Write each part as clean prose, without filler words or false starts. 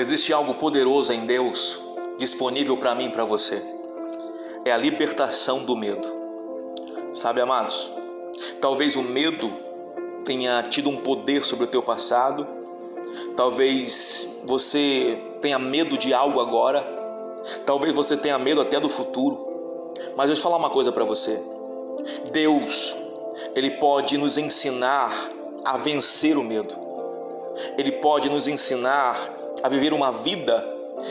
Existe algo poderoso em Deus disponível para mim e para você. É a libertação do medo. Sabe, amados, talvez o medo tenha tido um poder sobre o teu passado. Talvez você tenha medo de algo agora. Talvez você tenha medo até do futuro. Mas eu vou te falar uma coisa para você. Deus, Ele pode nos ensinar a vencer o medo. Ele pode nos ensinar a viver uma vida,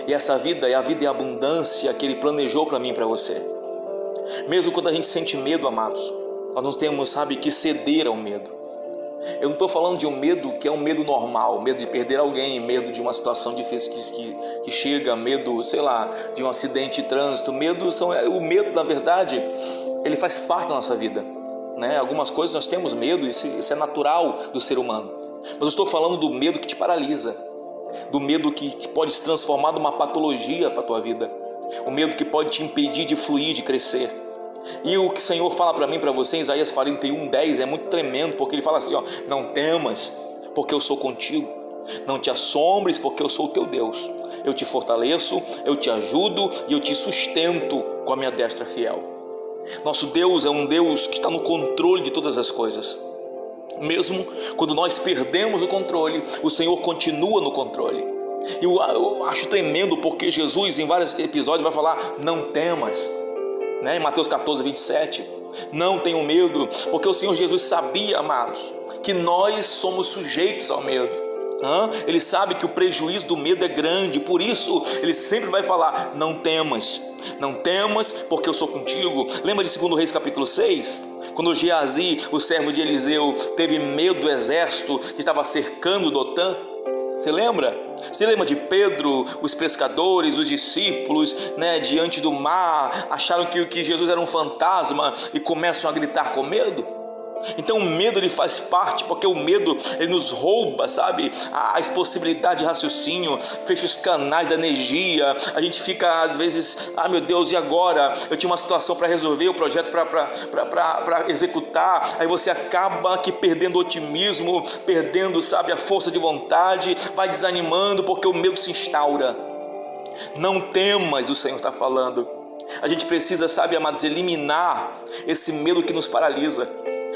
e essa vida é a vida em abundância que Ele planejou para mim e para você. Mesmo quando a gente sente medo, amados, nós não temos, que ceder ao medo. Eu não estou falando de um medo que é um medo normal, medo de perder alguém, medo de uma situação difícil que chega, medo, de um acidente de trânsito. O medo, na verdade, ele faz parte da nossa vida, né? Algumas coisas nós temos medo, isso é natural do ser humano. Mas eu estou falando do medo que te paralisa, do medo que pode se transformar numa patologia para a tua vida, o medo que pode te impedir de fluir, de crescer. E o que o Senhor fala para mim e para você em Isaías 41:10 é muito tremendo, porque Ele fala assim, não temas, porque eu sou contigo, não te assombres, porque eu sou o teu Deus, eu te fortaleço, eu te ajudo e eu te sustento com a minha destra fiel. Nosso Deus é um Deus que está no controle de todas as coisas. Mesmo quando nós perdemos o controle, o Senhor continua no controle. E eu acho tremendo, porque Jesus em vários episódios vai falar, não temas, né? Em Mateus 14:27, não tenham medo, porque o Senhor Jesus sabia, amados, que nós somos sujeitos ao medo. Ele sabe que o prejuízo do medo é grande, por isso Ele sempre vai falar, não temas, porque eu sou contigo. Lembra de 2 Reis capítulo 6? Quando Geazi, o servo de Eliseu, teve medo do exército que estava cercando Dotã? Você lembra? Você lembra de Pedro, os pescadores, os discípulos, diante do mar, acharam que Jesus era um fantasma e começam a gritar com medo? Então o medo, ele faz parte, porque o medo, ele nos rouba, as possibilidades de raciocínio, fecha os canais da energia. A gente fica às vezes, meu Deus, e agora? Eu tinha uma situação para resolver, o projeto para executar. Aí você acaba perdendo o otimismo, perdendo, a força de vontade, vai desanimando, porque o medo se instaura. Não temas, o Senhor está falando. A gente precisa, amados, eliminar esse medo que nos paralisa,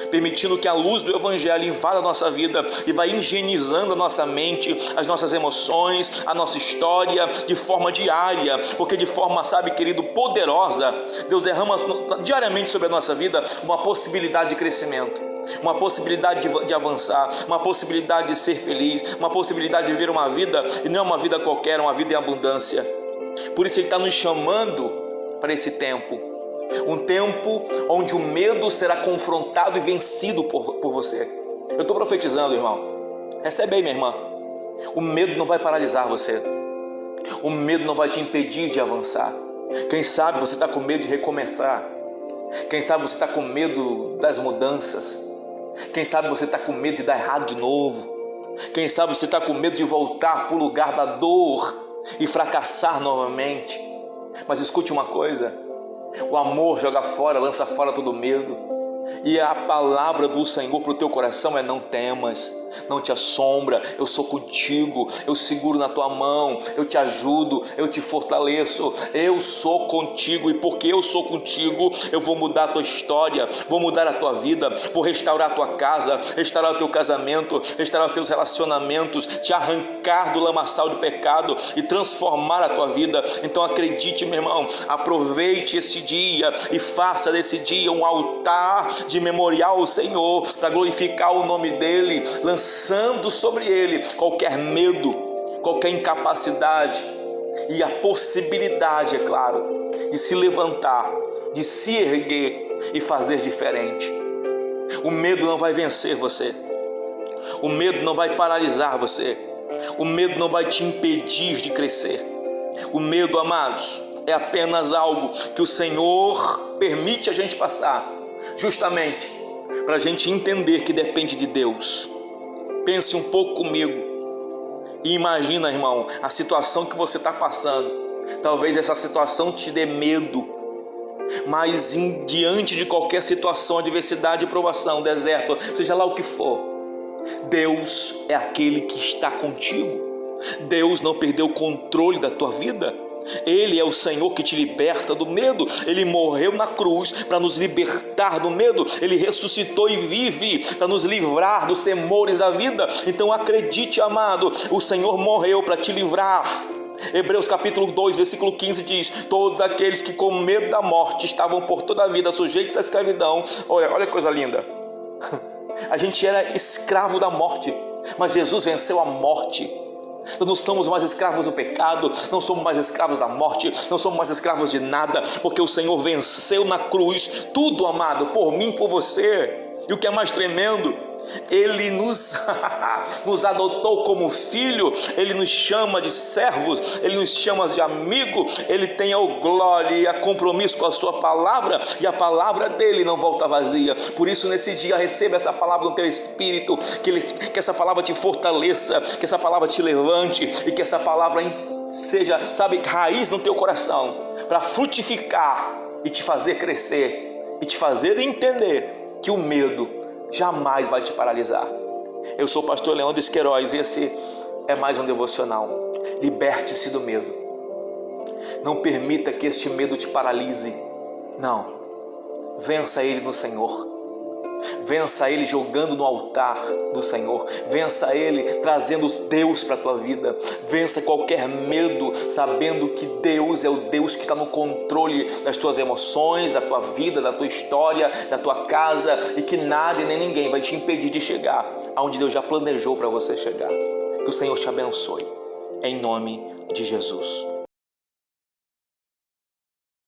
permitindo que a luz do Evangelho invada a nossa vida e vai higienizando a nossa mente, as nossas emoções, a nossa história de forma diária, porque de forma, querido, poderosa, Deus derrama diariamente sobre a nossa vida uma possibilidade de crescimento, uma possibilidade de avançar, uma possibilidade de ser feliz, uma possibilidade de viver uma vida, e não é uma vida qualquer, é uma vida em abundância. Por isso Ele está nos chamando para esse tempo. Um tempo onde o medo será confrontado e vencido por você. Eu estou profetizando, irmão. Recebe aí, minha irmã. O medo não vai paralisar você. O medo não vai te impedir de avançar. Quem sabe você está com medo de recomeçar. Quem sabe você está com medo das mudanças. Quem sabe você está com medo de dar errado de novo. Quem sabe você está com medo de voltar para o lugar da dor e fracassar novamente. Mas escute uma coisa. O amor joga fora, lança fora todo medo. E a palavra do Senhor para o teu coração é: não temas, não te assombra, eu sou contigo, eu seguro na tua mão, eu te ajudo, eu te fortaleço, eu sou contigo. E porque eu sou contigo, eu vou mudar a tua história, vou mudar a tua vida, vou restaurar a tua casa, restaurar o teu casamento, restaurar os teus relacionamentos, te arrancar do lamaçal do pecado e transformar a tua vida. Então acredite, meu irmão, aproveite esse dia e faça desse dia um altar de memorial ao Senhor, para glorificar o nome dEle, lançando sobre Ele qualquer medo, qualquer incapacidade e a possibilidade, é claro, de se levantar, de se erguer e fazer diferente. O medo não vai vencer você, o medo não vai paralisar você, o medo não vai te impedir de crescer. O medo, amados, é apenas algo que o Senhor permite a gente passar, justamente para a gente entender que depende de Deus. Pense um pouco comigo e imagina, irmão, a situação que você está passando. Talvez essa situação te dê medo, mas diante de qualquer situação, adversidade, provação, deserto, seja lá o que for, Deus é aquele que está contigo. Deus não perdeu o controle da tua vida. Ele é o Senhor que te liberta do medo. Ele morreu na cruz para nos libertar do medo. Ele ressuscitou e vive para nos livrar dos temores da vida. Então acredite, amado, o Senhor morreu para te livrar. Hebreus capítulo 2, versículo 15 diz: todos aqueles que com medo da morte estavam por toda a vida sujeitos à escravidão. Olha que coisa linda. A gente era escravo da morte, mas Jesus venceu a morte. Nós não somos mais escravos do pecado, não somos mais escravos da morte, não somos mais escravos de nada, porque o Senhor venceu na cruz tudo, amado, por mim, por você. E o que é mais tremendo, Ele nos adotou como filho, Ele nos chama de servos, Ele nos chama de amigo, Ele tem a glória e a compromisso com a sua palavra, e a palavra dele não volta vazia. Por isso nesse dia receba essa palavra no teu espírito, que essa palavra te fortaleça, que essa palavra te levante, e que essa palavra seja, raiz no teu coração, para frutificar e te fazer crescer, e te fazer entender que o medo jamais vai te paralisar. Eu sou o pastor Leandro Queiroz e esse é mais um devocional. Liberte-se do medo. Não permita que este medo te paralise. Não. Vença ele no Senhor. Vença ele jogando no altar do Senhor. Vença ele trazendo Deus para a tua vida. Vença qualquer medo, sabendo que Deus é o Deus que está no controle das tuas emoções, da tua vida, da tua história, da tua casa, e que nada e nem ninguém vai te impedir de chegar aonde Deus já planejou para você chegar. Que o Senhor te abençoe, em nome de Jesus.